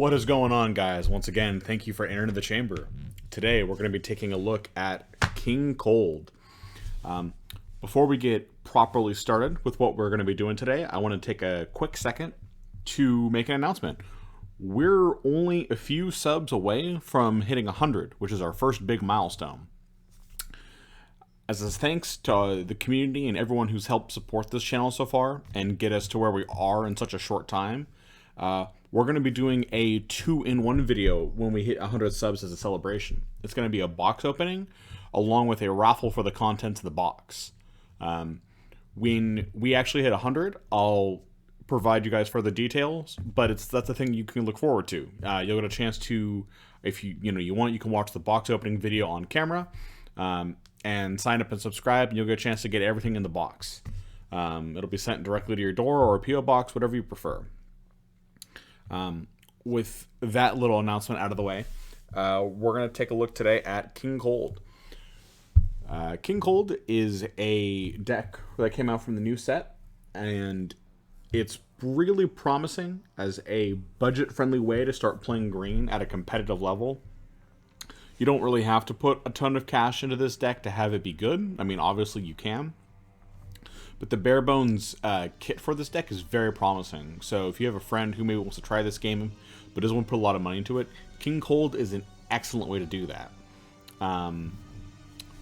What is going on, guys? Once again, thank you for entering the chamber. Today, we're going to be taking a look at King Cold. Before we get properly started with what we're going to be doing today, I want to take a quick second to make an announcement. We're only a few subs away from hitting 100, which is our first big milestone. As a thanks to the community and everyone who's helped support this channel so far and get us to where we are in such a short time, we're going to be doing a 2-in-1 video when we hit 100 subs as a celebration. It's going to be a box opening along with a raffle for the contents of the box. When we actually hit 100, I'll provide you guys further details, but that's the thing you can look forward to. You'll get a chance to, if you want, you can watch the box opening video on camera, and sign up and subscribe, and you'll get a chance to get everything in the box. It'll be sent directly to your door or a PO box, whatever you prefer. With that little announcement out of the way, we're going to take a look today at King Cold. King Cold is a deck that came out from the new set, and it's really promising as a budget-friendly way to start playing green at a competitive level. You don't really have to put a ton of cash into this deck to have it be good. I mean, obviously you can. But the bare bones kit for this deck is very promising. So if you have a friend who maybe wants to try this game but doesn't want to put a lot of money into it, King Cold is an excellent way to do that.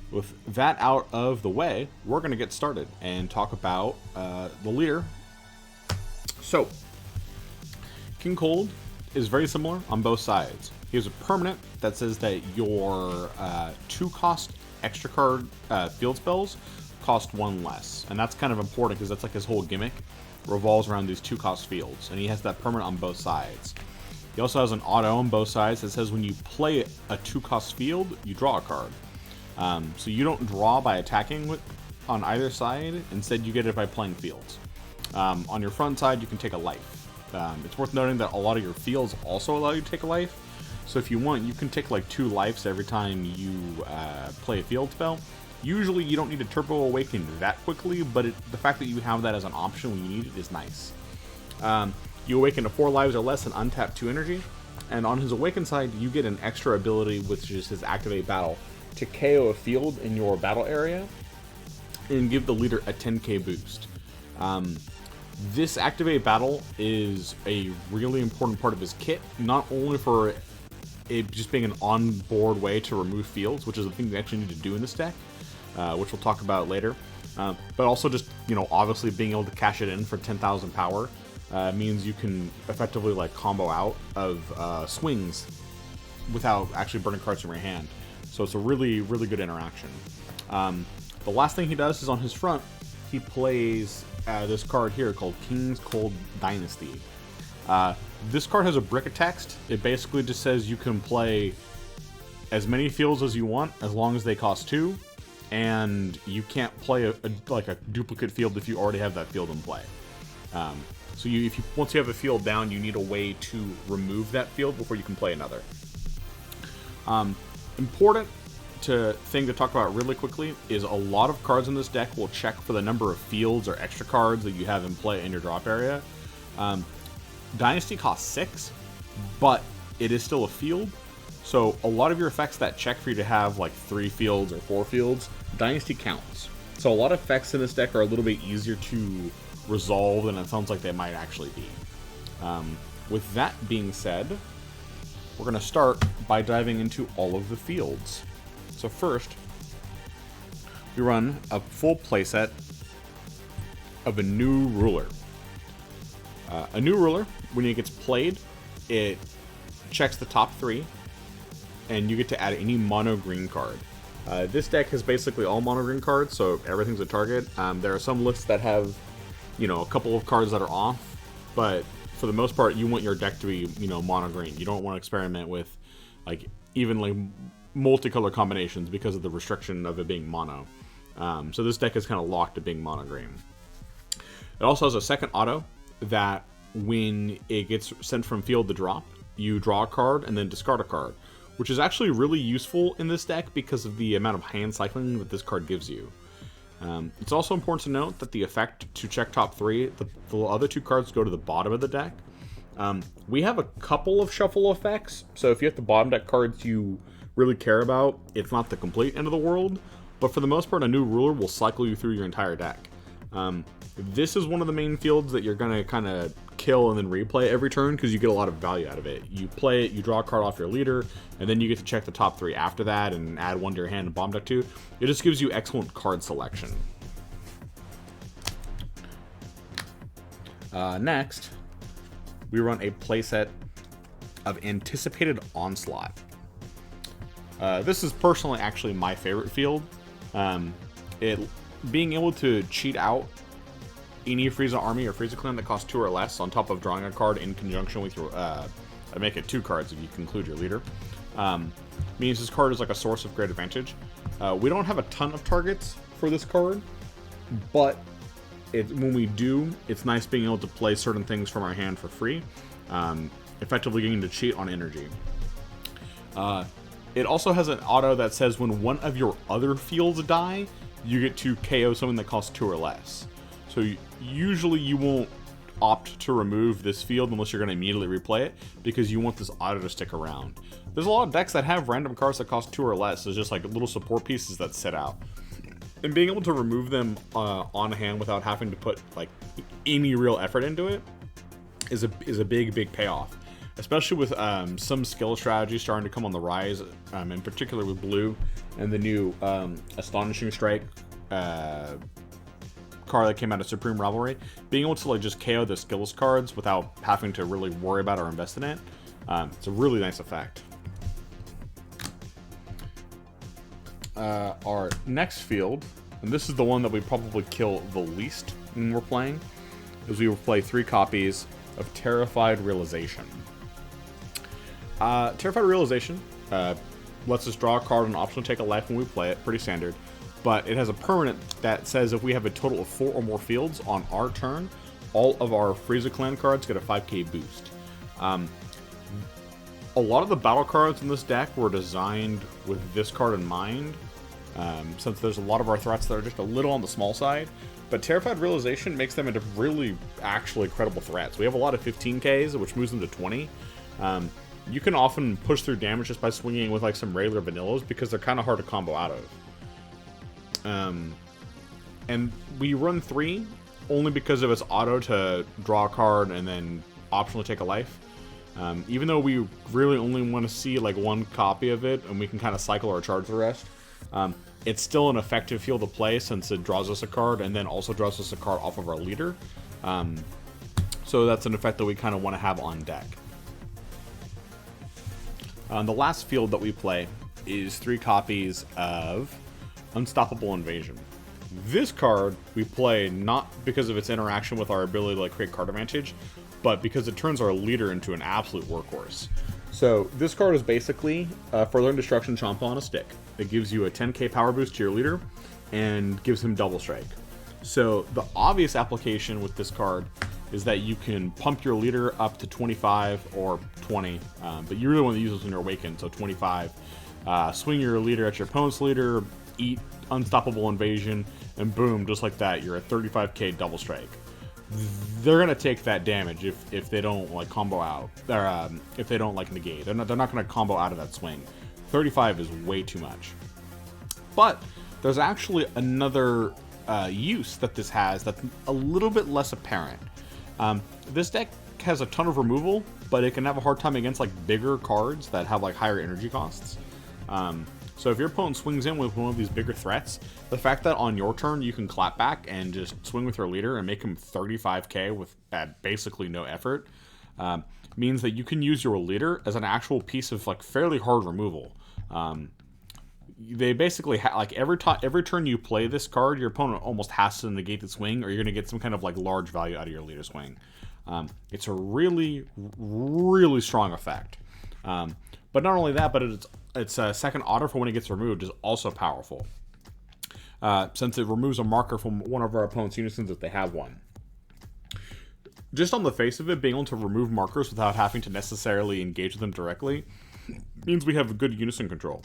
With that out of the way, we're going to get started and talk about the leader. So, King Cold is very similar on both sides. He has a permanent that says that your 2-cost extra card field spells cost 1 less, and that's kind of important because that's like his whole gimmick revolves around these 2-cost fields, and he has that permanent on both sides. He also has an auto on both sides that says when you play a 2-cost field, you draw a card. So you don't draw by attacking on either side. Instead, you get it by playing fields. On your front side, you can take a life. It's worth noting that a lot of your fields also allow you to take a life. So if you want, you can take like 2 lives every time you play a field spell. Usually you don't need to Turbo Awaken that quickly, but the fact that you have that as an option when you need it is nice. You awaken to 4 lives or less and untap 2 energy, and on his Awaken side, you get an extra ability, which is his Activate Battle, to KO a field in your battle area and give the leader a 10k boost. This Activate Battle is a really important part of his kit, not only for it just being an on-board way to remove fields, which is the thing you actually need to do in this deck, which we'll talk about later. But also just, obviously being able to cash it in for 10,000 power means you can effectively like combo out of swings without actually burning cards from your hand. So it's a really, really good interaction. The last thing he does is on his front, he plays this card here called King's Cold Dynasty. This card has a brick of text. It basically just says you can play as many fields as you want as long as they cost 2, and you can't play a duplicate field if you already have that field in play. So once you have a field down, you need a way to remove that field before you can play another. Important thing to talk about really quickly is a lot of cards in this deck will check for the number of fields or extra cards that you have in play in your drop area. Dynasty costs 6, but it is still a field. So a lot of your effects that check for you to have like 3 fields or 4 fields, Dynasty counts. So a lot of effects in this deck are a little bit easier to resolve than it sounds like they might actually be. With that being said, we're going to start by diving into all of the fields. So first, we run a full playset of a new ruler. A new ruler, when it gets played, it checks the top 3, and you get to add any mono green card. This deck has basically all mono green cards, so everything's a target. There are some lists that have, a couple of cards that are off, but for the most part, you want your deck to be, mono green. You don't want to experiment with, even multicolor combinations because of the restriction of it being mono. So this deck is kind of locked to being mono green. It also has a second auto that when it gets sent from field to drop, you draw a card and then discard a card, which is actually really useful in this deck because of the amount of hand cycling that this card gives you. It's also important to note that the effect to check top 3, the other 2 cards go to the bottom of the deck, We have a couple of shuffle effects, so if you have the bottom deck cards you really care about, it's not the complete end of the world, but for the most part, a new ruler will cycle you through your entire deck. This is one of the main fields that you're going to kind of kill and then replay every turn because you get a lot of value out of it. You play it, you draw a card off your leader, and then you get to check the top 3 after that and add 1 to your hand and bottom deck 2. It just gives you excellent card selection. Next, we run a playset of Anticipated Onslaught. This is personally actually my favorite field. Being able to cheat out any Frieza army or Frieza clan that costs 2 or less on top of drawing a card in conjunction with your, make it 2 cards if you conclude your leader, means this card is like a source of great advantage. We don't have a ton of targets for this card, but when we do, it's nice being able to play certain things from our hand for free, effectively getting to cheat on energy. It also has an auto that says when one of your other fields die, you get to KO something that costs 2 or less. So usually you won't opt to remove this field unless you're going to immediately replay it, because you want this auto to stick around. There's a lot of decks that have random cards that cost 2 or less. It's just like little support pieces that sit out. And being able to remove them on hand without having to put like any real effort into it is a big payoff. Especially with some skill strategies starting to come on the rise, in particular with blue and the new Astonishing Strike card that came out of Supreme Rivalry. Being able to like just KO the skills cards without having to really worry about or invest in it, it's a really nice effect. Our next field, and this is the one that we probably kill the least when we're playing, is we will play 3 copies of Terrified Realization. Terrified Realization lets us draw a card and optionally take a life when we play it, pretty standard. But it has a permanent that says if we have a total of 4 or more fields on our turn, all of our Frieza Clan cards get a 5k boost. A lot of the battle cards in this deck were designed with this card in mind, since there's a lot of our threats that are just a little on the small side. But Terrified Realization makes them into really actually credible threats. We have a lot of 15ks, which moves them to 20. You can often push through damage just by swinging with like some regular vanillas because they're kind of hard to combo out of. And we run 3 only because of its auto to draw a card and then optionally take a life. Even though we really only want to see like 1 copy of it and we can kind of cycle or charge the rest, it's still an effective field to play since it draws us a card and then also draws us a card off of our leader. So that's an effect that we kind of want to have on deck. The last field that we play is 3 copies of Unstoppable Invasion. This card we play not because of its interaction with our ability to like create card advantage, but because it turns our leader into an absolute workhorse. So this card is basically Furthering Destruction Champa on a stick. It gives you a 10k power boost to your leader and gives him double strike. So the obvious application with this card is that you can pump your leader up to 25 or 20, but you really want to use this when you're awakened, so 25. Swing your leader at your opponent's leader, eat Unstoppable Invasion, and boom, just like that, you're at 35k double strike. They're gonna take that damage if they don't like combo out, or if they don't like negate. They're not gonna combo out of that swing. 35 is way too much. But there's actually another use that this has that's a little bit less apparent. This deck has a ton of removal, but it can have a hard time against like bigger cards that have like higher energy costs. So if your opponent swings in with one of these bigger threats, the fact that on your turn you can clap back and just swing with your leader and make him 35k with basically no effort, means that you can use your leader as an actual piece of like fairly hard removal. They basically like every turn you play this card, your opponent almost has to negate the swing, or you're going to get some kind of like large value out of your leader swing. It's a really, really strong effect. But not only that, but its second auto for when it gets removed is also powerful, since it removes a marker from one of our opponent's unisons if they have one. Just on the face of it, being able to remove markers without having to necessarily engage with them directly means we have good unison control.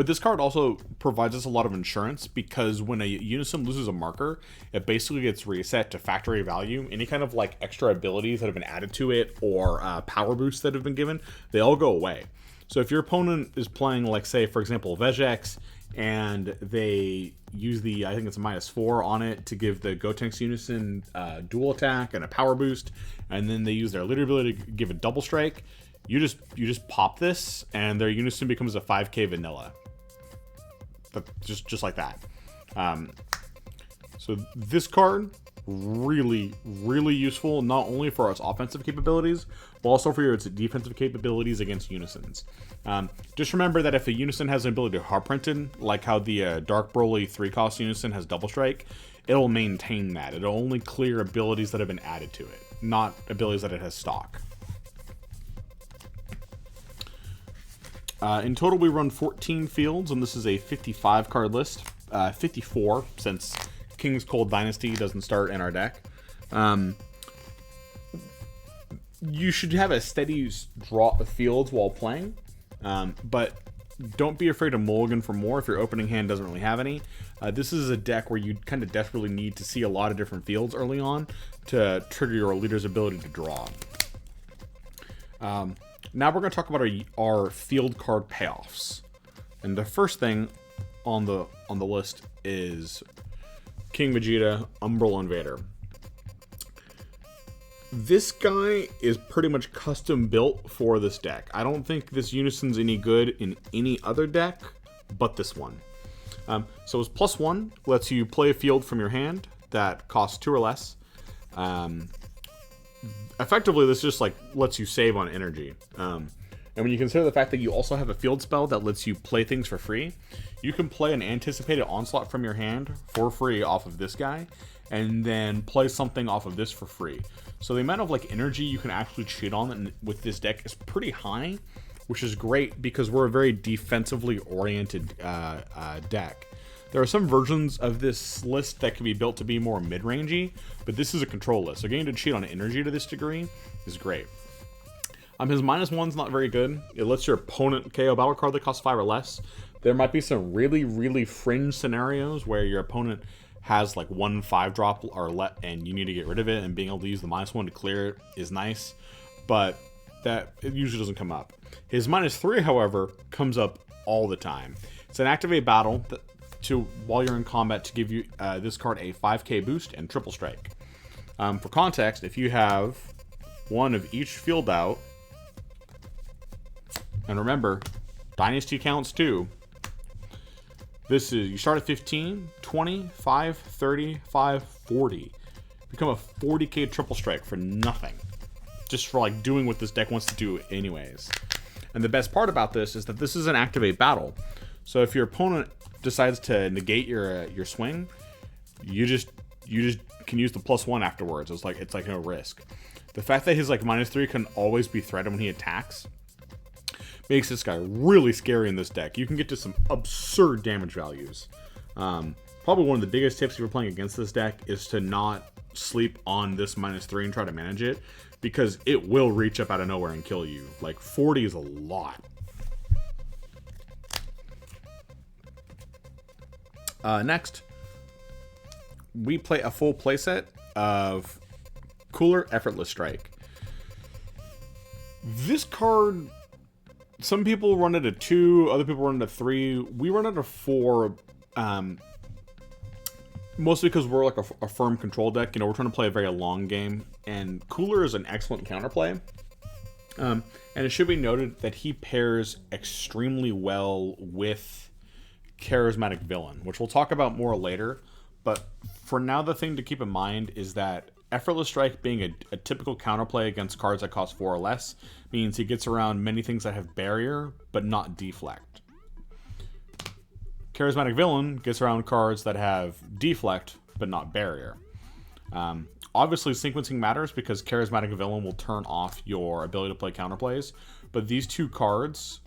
But this card also provides us a lot of insurance, because when a Unison loses a marker, it basically gets reset to factory value. Any kind of like extra abilities that have been added to it, or power boosts that have been given, they all go away. So if your opponent is playing, like, say, for example, Vegex, and they use the, I think it's a -4 on it to give the Gotenks Unison dual attack and a power boost, and then they use their leader ability to give a double strike, you just pop this, and their Unison becomes a 5k vanilla. But just like that. So this card, really, really useful, not only for its offensive capabilities, but also for its defensive capabilities against Unisons. Just remember that if a Unison has an ability to hard printed, like how the Dark Broly 3-cost Unison has double strike, it'll maintain that. It'll only clear abilities that have been added to it, not abilities that it has stock. In total, we run 14 fields, and this is a 55 card list. 54, since King's Cold Dynasty doesn't start in our deck. You should have a steady draw of fields while playing, but don't be afraid to mulligan for more if your opening hand doesn't really have any. This is a deck where you kind of desperately need to see a lot of different fields early on to trigger your leader's ability to draw. Now we're going to talk about our field card payoffs. And the first thing on the list is King Vegeta, Umbral Invader. This guy is pretty much custom built for this deck. I don't think this Unison's any good in any other deck but this one. So it's +1, lets you play a field from your hand that costs 2 or less. Effectively, this just like lets you save on energy. And when you consider the fact that you also have a field spell that lets you play things for free, you can play an anticipated onslaught from your hand for free off of this guy, and then play something off of this for free. So the amount of like energy you can actually cheat on with this deck is pretty high, which is great because we're a very defensively oriented deck. There are some versions of this list that can be built to be more mid-rangey, but this is a control list, so getting to cheat on energy to this degree is great. His -1's not very good. It lets your opponent KO battle card that costs 5 or less. There might be some really, really fringe scenarios where your opponent has like 1 5-drop and you need to get rid of it, and being able to use the -1 to clear it is nice, but it usually doesn't come up. His -3, however, comes up all the time. It's an activate battle while you're in combat to give you this card a 5k boost and triple strike. For context, if you have one of each field out, and remember, Dynasty counts too. This is, you start at 15, 20, 5, 30, 5, 40. Become a 40k triple strike for nothing. Just for like doing what this deck wants to do anyways. And the best part about this is that this is an activate battle. So if your opponent decides to negate your swing, you just can use the +1 afterwards. It's like no risk. The fact that his like -3 can always be threatened when he attacks makes this guy really scary in this deck. You can get to some absurd damage values. Probably one of the biggest tips if you're playing against this deck is to not sleep on this -3 and try to manage it, because it will reach up out of nowhere and kill you. Like 40 is a lot. Next, we play a full playset of Cooler Effortless Strike. This card, some people run it at 2, other people run it at 3. We run it at 4, mostly because we're like a firm control deck. You know, we're trying to play a very long game, and Cooler is an excellent counterplay. And it should be noted that he pairs extremely well with Charismatic Villain, which we'll talk about more later. But for now, the thing to keep in mind is that Effortless Strike, being a typical counterplay against cards that cost 4 or less, means he gets around many things that have barrier but not deflect. Charismatic Villain gets around cards that have deflect but not barrier. Obviously, sequencing matters because Charismatic Villain will turn off your ability to play counterplays, but these two cards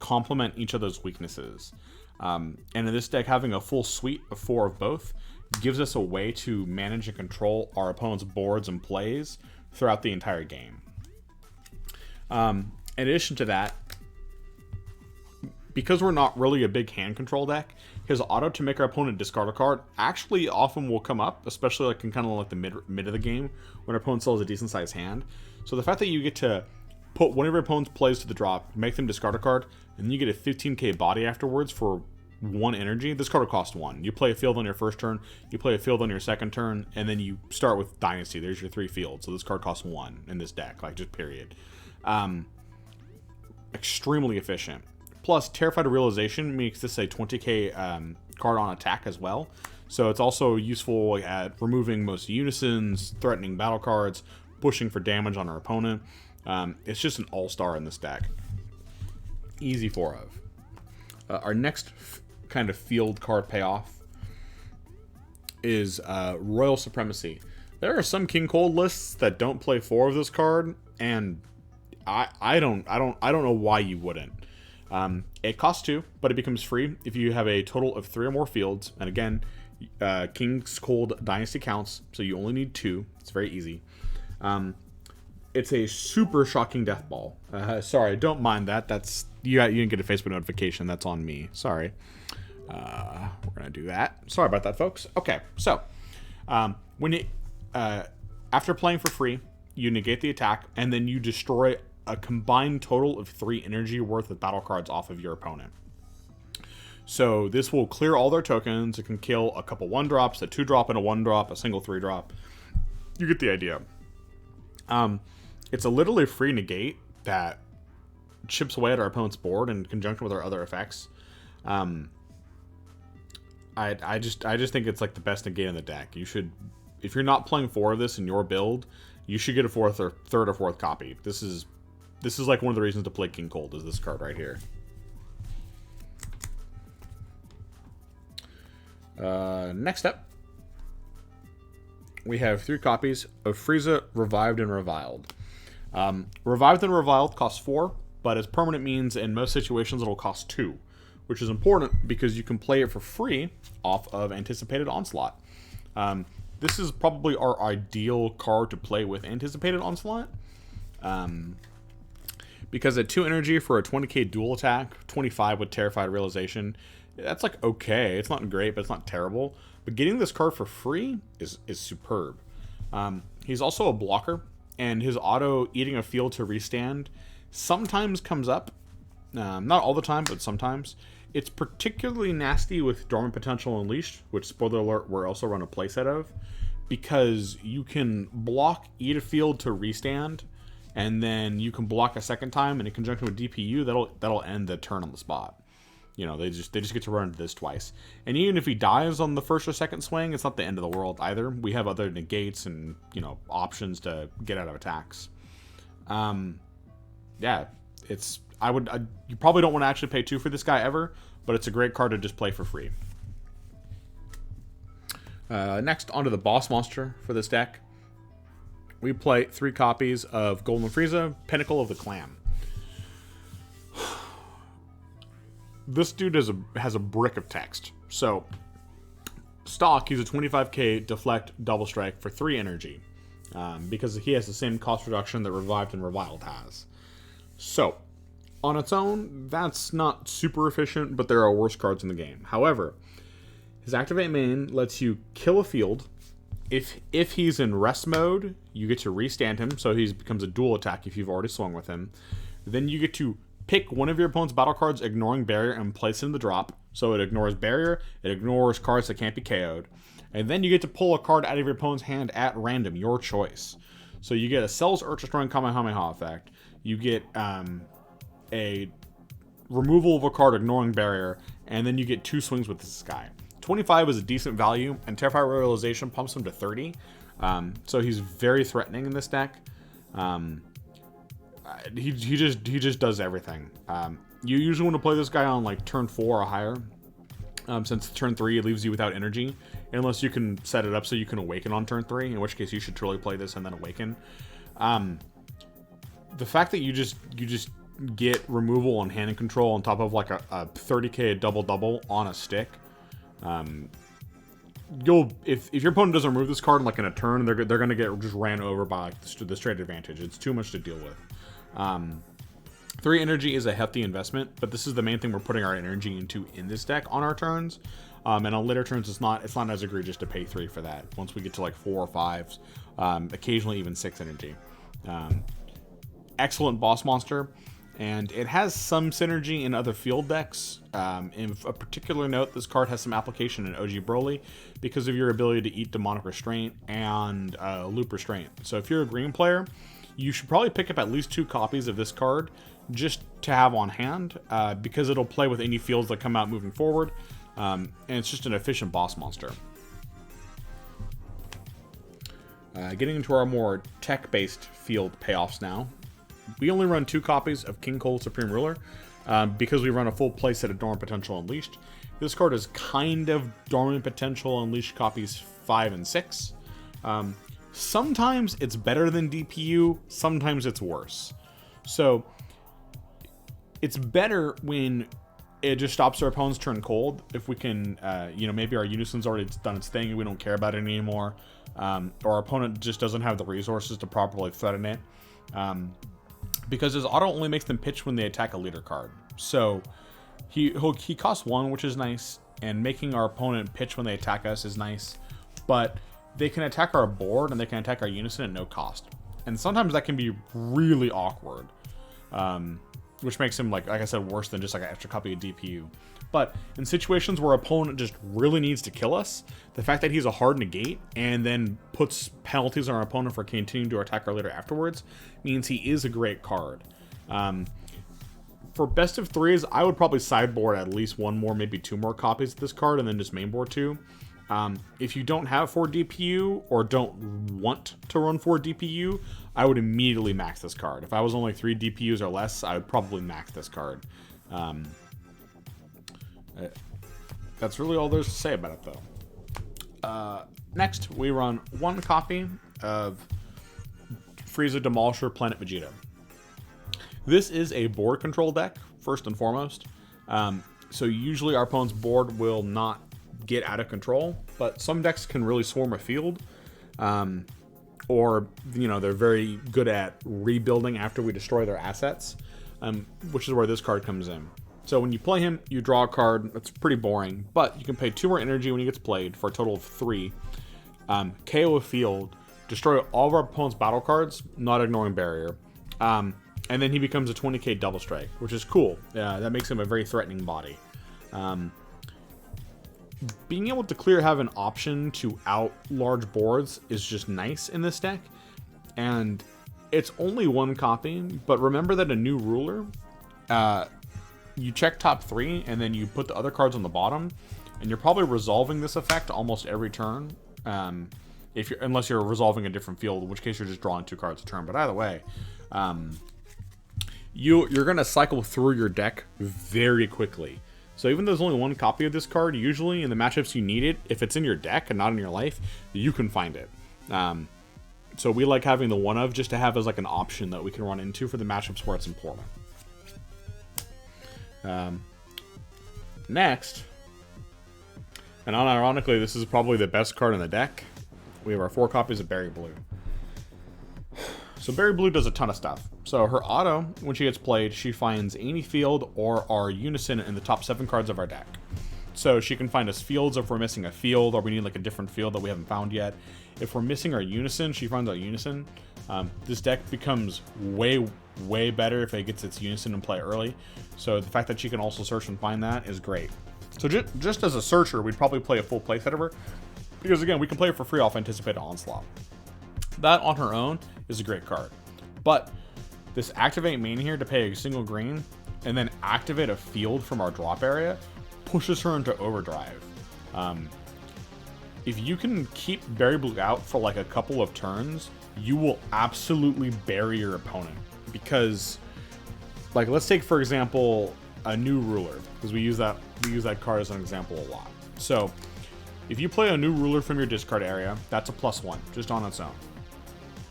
complement each other's weaknesses. And in this deck, having a full suite of 4 of both gives us a way to manage and control our opponent's boards and plays throughout the entire game. In addition to that, because we're not really a big hand control deck, his auto to make our opponent discard a card actually often will come up, especially like in kind of like the mid of the game when our opponent still has a decent sized hand. So the fact that you get to put one of your opponent's plays to the drop, make them discard a card, and then you get a 15k body afterwards for 1 energy. This card will cost 1. You play a field on your first turn, you play a field on your second turn, and then you start with Dynasty. There's your 3 fields. So this card costs 1 in this deck, like just period. Extremely efficient. Plus, Terrified Realization makes this a 20k card on attack as well. So it's also useful at removing most unisons, threatening battle cards, pushing for damage on our opponent. It's just an all-star in this deck. Easy 4 of. Our next kind of field card payoff is Royal Supremacy. There are some King Cold lists that don't play 4 of this card, and I don't know why you wouldn't. It costs 2, but it becomes free if you have a total of 3 or more fields. And again, King's Cold Dynasty counts, so you only need 2. It's very easy. It's a super shocking death ball. Sorry, don't mind that. That's you didn't get a Facebook notification. That's on me. Sorry. We're gonna do that. Sorry about that, folks. Okay, so when you after playing for free, you negate the attack, and then you destroy a combined total of 3 energy worth of battle cards off of your opponent. So this will clear all their tokens. It can kill a couple 1-drops, a 2-drop, and a 1-drop, a single 3-drop. You get the idea. It's a literally free negate that chips away at our opponent's board in conjunction with our other effects. I just think it's like the best negate in the deck. You should, if you're not playing 4 of this in your build, you should get a 4th or 3rd or 4th copy. This is like one of the reasons to play King Cold is this card right here. Next up, we have 3 copies of Frieza Revived and Reviled. Revived and Reviled costs 4, but as permanent means in most situations it'll cost 2, which is important because you can play it for free off of Anticipated Onslaught. This is probably our ideal card to play with Anticipated Onslaught. Because at 2 energy for a 20k dual attack, 25 with Terrified Realization, that's like okay. It's not great, but it's not terrible. But getting this card for free is superb. He's also a blocker, and his auto eating a field to restand sometimes comes up. Not all the time, but sometimes. It's particularly nasty with Dormant Potential Unleashed, which, spoiler alert, we're also run a playset of, because you can block, eat a field to restand, and then you can block a second time, and in conjunction with DPU, that'll end the turn on the spot. You know, they just get to run into this twice. And even if he dies on the first or second swing, it's not the end of the world either. We have other negates and, you know, options to get out of attacks. Yeah, it's you probably don't want to actually pay 2 for this guy ever, but it's a great card to just play for free. Next, onto the boss monster for this deck. We play 3 copies of Golden Frieza, Pinnacle of the Clam. This dude has a brick of text. So, stock, he's a 25k deflect double strike for 3 energy. Because he has the same cost reduction that Revived and Reviled has. So, on its own, that's not super efficient, but there are worse cards in the game. However, his Activate main lets you kill a field. If he's in rest mode, you get to restand him, so he becomes a dual attack if you've already swung with him. Then you get to pick one of your opponent's battle cards, ignoring barrier, and place it in the drop. So it ignores barrier, it ignores cards that can't be KO'd. And then you get to pull a card out of your opponent's hand at random, your choice. So you get a Cell's Earth-Destroying Kamehameha effect. You get a removal of a card ignoring barrier, and then you get 2 swings with this guy. 25 is a decent value, and Terrified Realization pumps him to 30. So he's very threatening in this deck. He just does everything. You usually want to play this guy on like turn 4 or higher, since turn 3 it leaves you without energy, unless you can set it up so you can awaken on turn 3, in which case you should truly play this and then awaken. The fact that you just get removal on hand and control on top of like a 30k double on a stick, if your opponent doesn't remove this card like in a turn, they're gonna get just ran over by like the straight advantage. It's too much to deal with. 3 energy is a hefty investment, but this is the main thing we're putting our energy into in this deck on our turns. And on later turns, it's not as egregious to pay 3 for that. Once we get to like 4 or 5s, occasionally even 6 energy. Excellent boss monster, and it has some synergy in other field decks. In a particular note, this card has some application in OG Broly because of your ability to eat Demonic Restraint and Loop Restraint. So if you're a green player, you should probably pick up at least 2 copies of this card just to have on hand, because it'll play with any fields that come out moving forward, and it's just an efficient boss monster. Getting into our more tech-based field payoffs now. We only run 2 copies of King Cold Supreme Ruler because we run a full playset of Dormant Potential Unleashed. This card is kind of Dormant Potential Unleashed copies 5 and 6. Sometimes it's better than DPU, sometimes it's worse. So it's better when it just stops our opponent's turn cold. If we can, maybe our Unison's already done its thing and we don't care about it anymore. Or our opponent just doesn't have the resources to properly threaten it. Because his auto only makes them pitch when they attack a leader card. So he costs 1, which is nice. And making our opponent pitch when they attack us is nice. But they can attack our board and they can attack our Unison at no cost. And sometimes that can be really awkward. Which makes him, like I said, worse than just like an extra copy of DPU. But in situations where our opponent just really needs to kill us, the fact that he's a hard negate and then puts penalties on our opponent for continuing to attack our leader afterwards means he is a great card. For best of 3s, I would probably sideboard at least 1 more, maybe 2 more copies of this card and then just mainboard 2. If you don't have 4 DPU or don't want to run 4 DPU, I would immediately max this card. If I was only 3 DPUs or less, I would probably max this card. That's really all there's to say about it, though. Next, we run 1 copy of Frieza Demolisher Planet Vegeta. This is a board control deck, first and foremost. So usually our opponent's board will not get out of control, but some decks can really swarm a field. Or, they're very good at rebuilding after we destroy their assets, which is where this card comes in. So when you play him, you draw a card. It's pretty boring, but you can pay 2 more energy when he gets played for a total of 3. KO a field, destroy all of our opponent's battle cards, not ignoring barrier. And then he becomes a 20k double strike, which is cool. That makes him a very threatening body. Being able to clear have an option to out large boards is just nice in this deck. And it's only 1 copy, but remember that a new ruler, you check top 3 and then you put the other cards on the bottom, and you're probably resolving this effect almost every turn. Unless you're resolving a different field, in which case you're just drawing 2 cards a turn. But either way, you're going to cycle through your deck very quickly. So even though there's only 1 copy of this card, usually in the matchups you need it, if it's in your deck and not in your life, you can find it. So we like having the 1 of just to have as like an option that we can run into for the matchups where it's important. Next, and unironically, this is probably the best card in the deck. We have our 4 copies of Berry Blue. So Berry Blue does a ton of stuff. So her auto, when she gets played, she finds any field or our Unison in the top 7 cards of our deck. So she can find us fields if we're missing a field or we need like a different field that we haven't found yet. If we're missing our Unison, she finds our Unison. This deck becomes way better if it gets its Unison in play early. So the fact that she can also search and find that is great. So just as a searcher, we'd probably play a full playset of her, because again, we can play her for free off Anticipated Onslaught. That on her own is a great card. But this activate main here to pay a single green and then activate a field from our drop area pushes her into overdrive. If you can keep Berry Blue out for like a couple of turns, you will absolutely bury your opponent. Because, like, let's take for example a new ruler, because we use that card as an example a lot. So if you play a new ruler from your discard area, that's a +1 just on its own,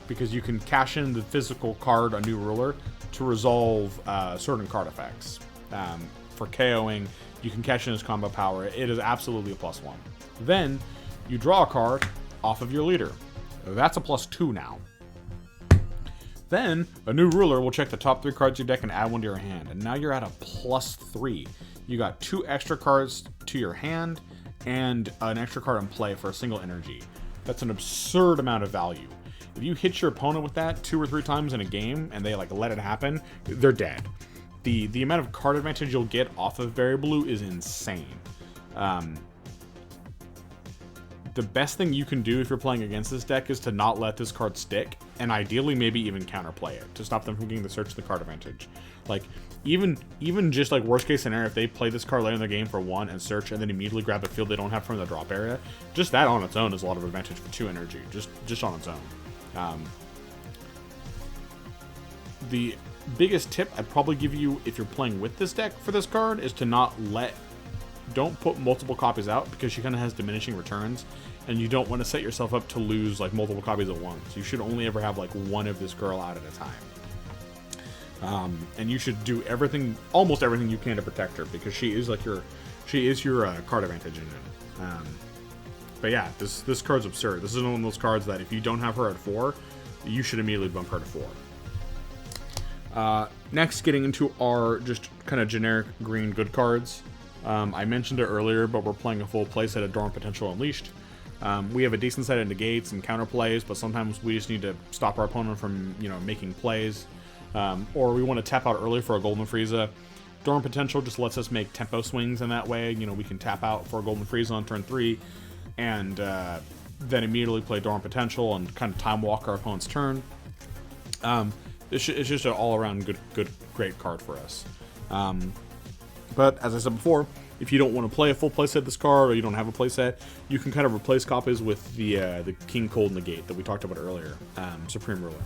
because you can cash in the physical card, a new ruler, to resolve certain card effects. For KOing, you can cash in his combo power. It is absolutely a +1. Then you draw a card off of your leader. That's a +2 now. Then, a new ruler will check the top 3 cards of your deck and add one to your hand. And now you're at a +3. You got 2 extra cards to your hand and an extra card in play for a single energy. That's an absurd amount of value. If you hit your opponent with that 2 or 3 times in a game and they like let it happen, they're dead. The amount of card advantage you'll get off of Very Blue is insane. The best thing you can do if you're playing against this deck is to not let this card stick, and ideally maybe even counterplay it to stop them from getting the search the card advantage. Like even just like worst case scenario, if they play this card later in the game for 1 and search and then immediately grab the field they don't have from the drop area, just that on its own is a lot of advantage for 2 energy, just on its own. The biggest tip I'd probably give you if you're playing with this deck for this card is to don't put multiple copies out, because she kind of has diminishing returns, and you don't want to set yourself up to lose like multiple copies at once. You should only ever have like 1 of this girl out at a time. And you should do almost everything you can to protect her, because she is your card advantage engine. But yeah, this card's absurd. This is one of those cards that if you don't have her at 4, you should immediately bump her to 4. Next, getting into our just kind of generic green good cards. I mentioned it earlier, but we're playing a full playset of Dormant Potential Unleashed. We have a decent set of negates and counterplays, but sometimes we just need to stop our opponent from, making plays. Or we want to tap out early for a Golden Frieza. Dormant Potential just lets us make tempo swings in that way. We can tap out for a Golden Frieza on turn 3, and then immediately play Dormant Potential and kind of time walk our opponent's turn. It's just an all-around great card for us. But as I said before, if you don't want to play a full playset of this card, or you don't have a playset, you can kind of replace copies with the King Cold Negate that we talked about earlier, Supreme Ruler.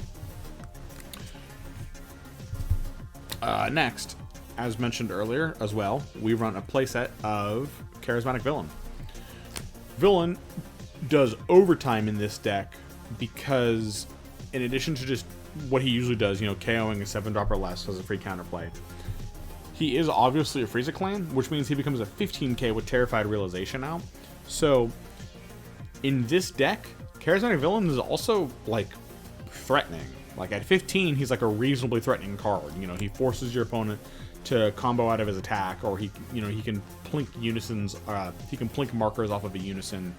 Next, as mentioned earlier as well, we run a playset of Charismatic Villain. Villain does overtime in this deck because, in addition to just what he usually does, KOing a 7-drop or less as a free counterplay, he is obviously a Frieza clan, which means he becomes a 15k with Terrified Realization now. So, in this deck, Charismatic Villain is also, threatening. At 15, he's a reasonably threatening card. He forces your opponent to combo out of his attack, or he can plink unisons, he can plink markers off of a unison.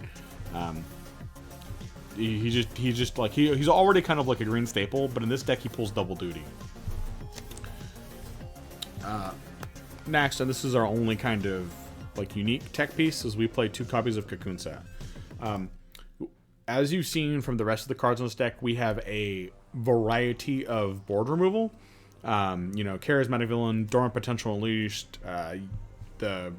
He's already kind of like a green staple, but in this deck he pulls double duty. Next, and this is our only kind of unique tech piece, is we play 2 copies of Cocoon Set. As you've seen from the rest of the cards on this deck, we have a variety of board removal. Charismatic Villain, Dormant Potential Unleashed, the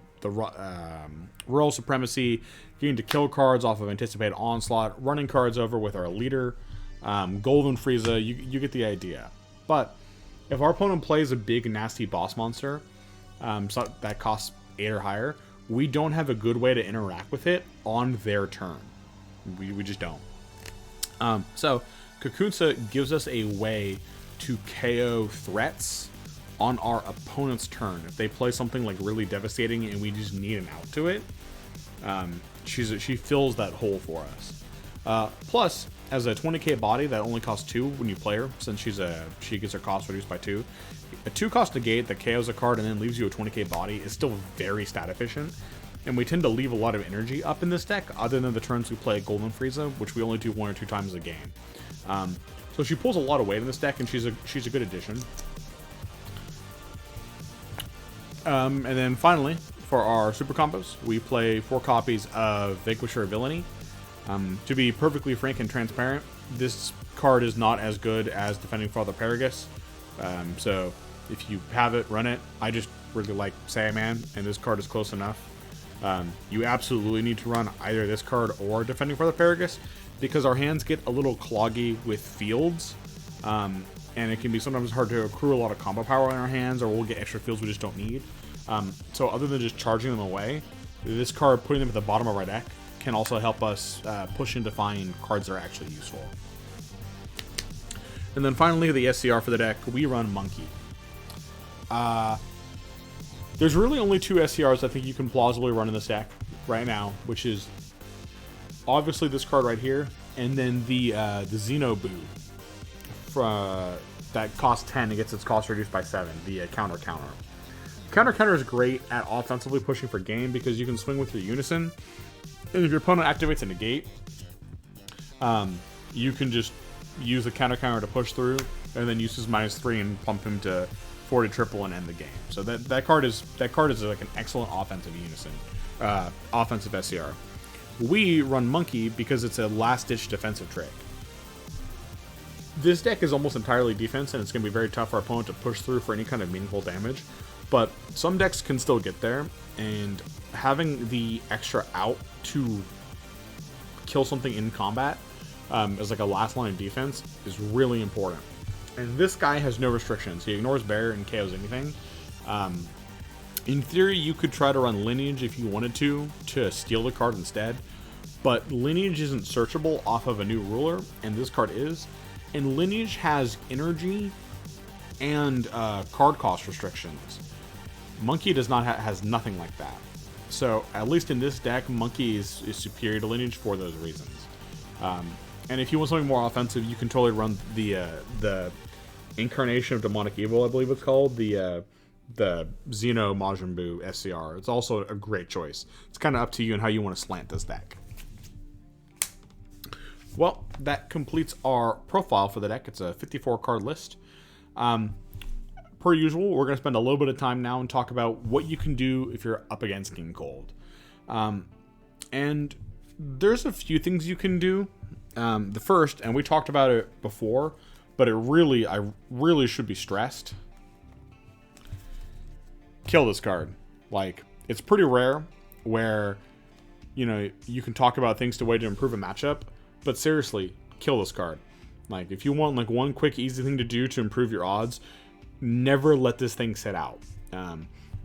Royal Supremacy, getting to kill cards off of Anticipated Onslaught, running cards over with our leader, Golden Frieza, you get the idea. But if our opponent plays a big nasty boss monster that costs 8 or higher, we don't have a good way to interact with it on their turn. We just don't. So Cocoonsa gives us a way to KO threats on our opponent's turn. If they play something really devastating and we just need an out to it, she fills that hole for us. Plus, as a 20k body that only costs 2 when you play her, since she gets her cost reduced by 2. A 2-cost negate that KOs a card and then leaves you a 20k body is still very stat efficient, and we tend to leave a lot of energy up in this deck, other than the turns we play Golden Frieza, which we only do 1 or 2 times a game. So she pulls a lot of weight in this deck, and she's a good addition. And then finally, for our super combos, we play 4 copies of Vanquisher Villainy. To be perfectly frank and transparent, this card is not as good as Defending Father Paragus. So if you have it, run it. I just really like Saiyaman, and this card is close enough. You absolutely need to run either this card or Defending Father Paragus, because our hands get a little cloggy with fields, and it can be sometimes hard to accrue a lot of combo power in our hands, or we'll get extra fields we just don't need. So other than just charging them away, this card, putting them at the bottom of our deck, can also help us push in to find cards that are actually useful. And then finally, the SCR for the deck, we run Monkey. There's really only 2 SCRs I think you can plausibly run in this deck right now, which is obviously this card right here, and then the Xenoboo that costs 10 and gets its cost reduced by 7, the counter. Counter is great at offensively pushing for game because you can swing with your unison, and if your opponent activates a negate, you can just use the counter to push through, and then use his -3 and pump him to 40 triple and end the game. So that card is like an excellent offensive unison, offensive SCR. We run Monkey because it's a last-ditch defensive trick. This deck is almost entirely defense, and it's going to be very tough for our opponent to push through for any kind of meaningful damage. But some decks can still get there, and having the extra out to kill something in combat as like a last line of defense is really important. And this guy has no restrictions. He ignores Bear and KOs anything. In theory, you could try to run Lineage if you wanted to steal the card instead, but Lineage isn't searchable off of a new ruler, and this card is. And Lineage has energy and card cost restrictions. Monkey does not has nothing like that. So at least in this deck, Monkey is superior to Lineage for those reasons. And if you want something more offensive, you can totally run the Incarnation of Demonic Evil, I believe it's called, the Xeno Majin Buu SCR. It's also a great choice. It's kind of up to you and how you want to slant this deck. Well, that completes our profile for the deck. It's a 54 card list. Per usual, we're going to spend a little bit of time now and talk about what you can do if you're up against King Cold. And there's a few things you can do. The first, and we talked about it before, but I really should be stressed. Kill this card. Like, it's pretty rare where, you know, you can talk about things to way to improve a matchup, but seriously, kill this card. Like, if you want like one quick easy thing to do to improve your odds, never let this thing sit out.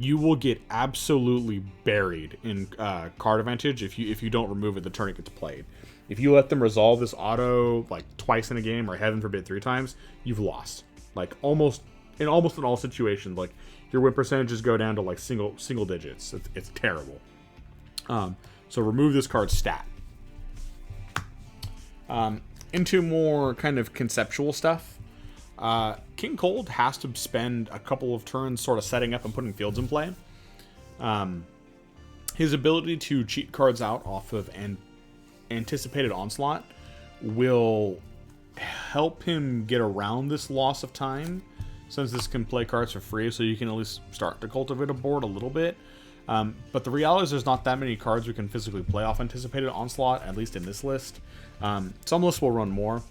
You will get absolutely buried in card advantage if you don't remove it the turn it gets played. If you let them resolve this auto like twice in a game, or heaven forbid 3 times, you've lost. Like almost in all situations, like your win percentages go down to like single digits. It's terrible. So remove this card's stat. Into more kind of conceptual stuff. King Cold has to spend a couple of turns sort of setting up and putting fields in play. His ability to cheat cards out off of an anticipated onslaught will help him get around this loss of time, since this can play cards for free, so you can at least start to cultivate a board a little bit. But the reality is there's not that many cards we can physically play off anticipated onslaught, at least in this list. Some lists will run more,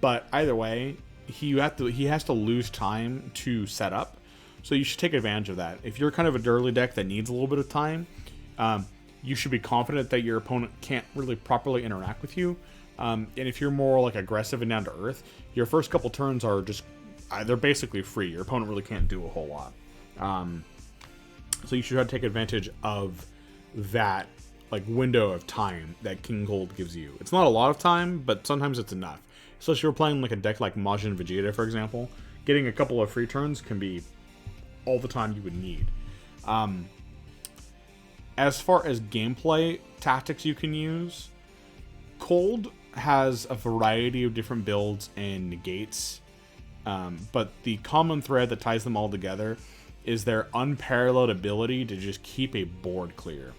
but either way, he has to lose time to set up, so you should take advantage of that. If you're kind of a early deck that needs a little bit of time, you should be confident that your opponent can't really properly interact with you. And if you're more like aggressive and down to earth, your first couple turns are just they're basically free. Your opponent really can't do a whole lot. So you should try to take advantage of that like window of time that King Cold gives you. It's not a lot of time, but sometimes it's enough. Especially if you're playing like a deck like Majin Vegeta, for example. Getting a couple of free turns can be all the time you would need. As far as gameplay tactics you can use, Cold has a variety of different builds and negates, but the common thread that ties them all together is their unparalleled ability to just keep a board clear.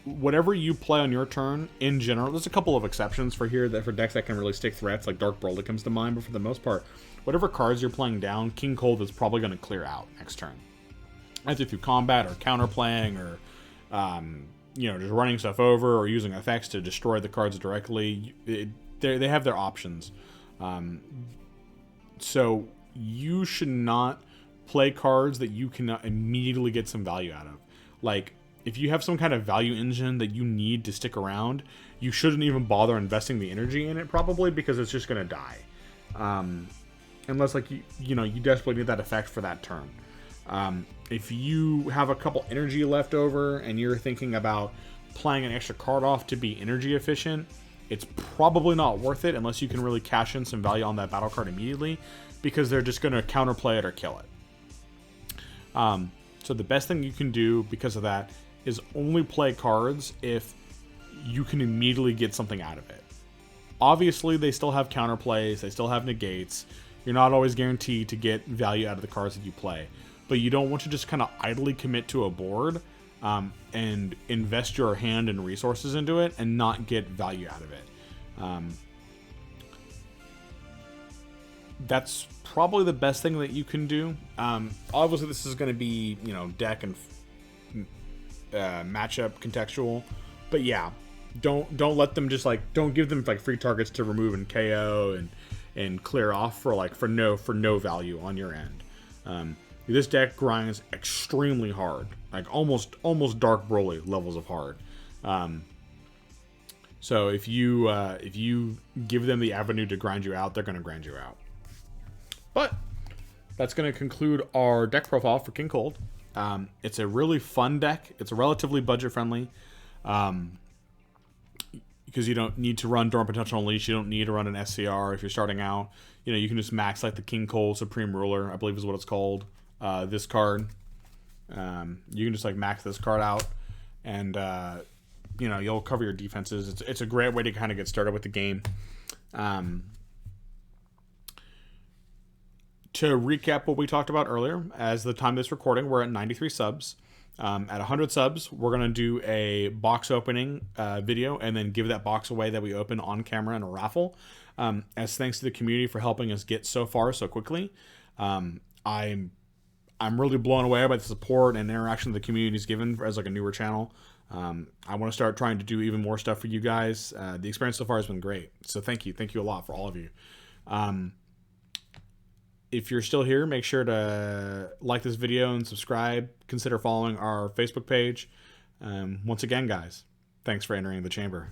Whatever you play on your turn, in general, there's a couple of exceptions for decks that can really stick threats, like Dark Broly comes to mind, but for the most part, whatever cards you're playing down, King Cold is probably going to clear out next turn. Either through combat or counterplaying or, just running stuff over or using effects to destroy the cards directly. They have their options. So you should not play cards that you cannot immediately get some value out of. Like, if you have some kind of value engine that you need to stick around, you shouldn't even bother investing the energy in it, probably, because it's just going to die. Unless, like, you desperately need that effect for that turn. If you have a couple energy left over and you're thinking about playing an extra card off to be energy efficient, it's probably not worth it unless you can really cash in some value on that battle card immediately, because they're just going to counterplay it or kill it. So the best thing you can do because of that is only play cards if you can immediately get something out of it. Obviously, they still have counterplays. They still have negates. You're not always guaranteed to get value out of the cards that you play. But you don't want to just kind of idly commit to a board and invest your hand and resources into it and not get value out of it. That's probably the best thing that you can do. Obviously, this is going to be, you know, deck and matchup contextual. But yeah, don't let them just like, don't give them like free targets to remove and KO and clear off for no value on your end. This deck grinds extremely hard, like almost Dark Broly levels of hard. So if you give them the avenue to grind you out, they're going to grind you out. But that's going to conclude our deck profile for King Cold. It's a really fun deck. It's relatively budget friendly. Because you don't need to run Dorm Potential Unleash. You don't need to run an SCR if you're starting out. You know, you can just max like the King Cold Supreme Ruler, I believe is what it's called. This card. You can just like max this card out, and you know, you'll cover your defenses. It's a great way to kind of get started with the game. To recap what we talked about earlier, as the time of this recording, we're at 93 subs. At 100 subs, we're going to do a box opening video and then give that box away that we open on camera in a raffle. As thanks to the community for helping us get so far so quickly. I'm really blown away by the support and interaction the community's given as like a newer channel. I want to start trying to do even more stuff for you guys. The experience so far has been great. So thank you. Thank you a lot for all of you. If you're still here, make sure to like this video and subscribe. Consider following our Facebook page. Once again, guys, thanks for entering the chamber.